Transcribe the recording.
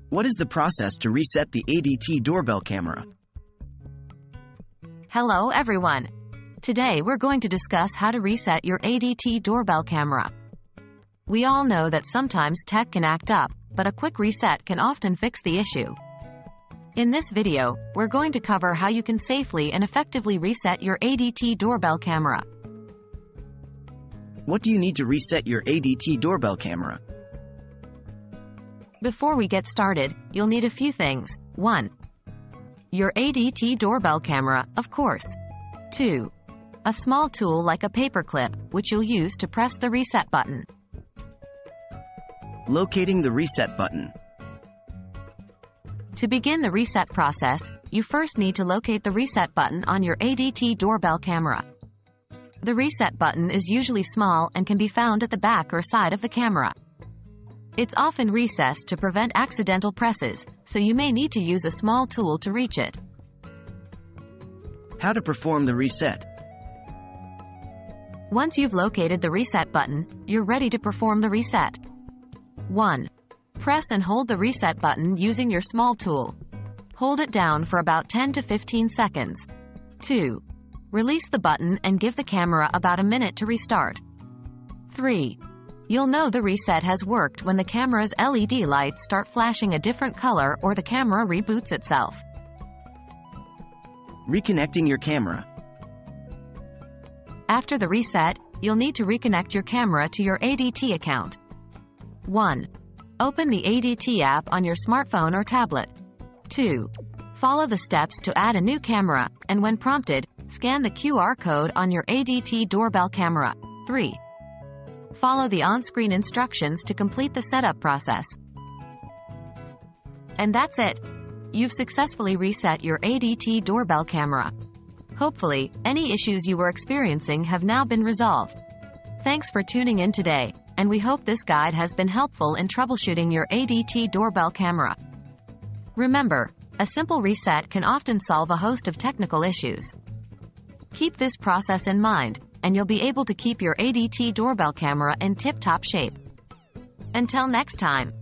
What is the process to reset the ADT doorbell camera? Hello everyone. Today we're going to discuss how to reset your ADT doorbell camera. We all know that sometimes tech can act up, but a quick reset can often fix the issue. In this video, we're going to cover how you can safely and effectively reset your ADT doorbell camera. What do you need to reset your ADT doorbell camera? Before we get started, you'll need a few things. 1. Your ADT doorbell camera, of course. 2. A small tool like a paperclip, which you'll use to press the reset button. Locating the reset button. To begin the reset process, you first need to locate the reset button on your ADT doorbell camera. The reset button is usually small and can be found at the back or side of the camera. It's often recessed to prevent accidental presses, so you may need to use a small tool to reach it. How to perform the reset. Once you've located the reset button, you're ready to perform the reset. 1. Press and hold the reset button using your small tool. Hold it down for about 10 to 15 seconds. 2. Release the button and give the camera about a minute to restart. 3. You'll know the reset has worked when the camera's LED lights start flashing a different color or the camera reboots itself. Reconnecting your camera. After the reset, you'll need to reconnect your camera to your ADT account. 1. Open the ADT app on your smartphone or tablet. 2. Follow the steps to add a new camera, and when prompted, scan the QR code on your ADT doorbell camera. 3. Follow the on-screen instructions to complete the setup process. And that's it. You've successfully reset your ADT doorbell camera. Hopefully, any issues you were experiencing have now been resolved. Thanks for tuning in today, and we hope this guide has been helpful in troubleshooting your ADT doorbell camera. Remember, a simple reset can often solve a host of technical issues. Keep this process in mind, and you'll be able to keep your ADT doorbell camera in tip-top shape. Until next time.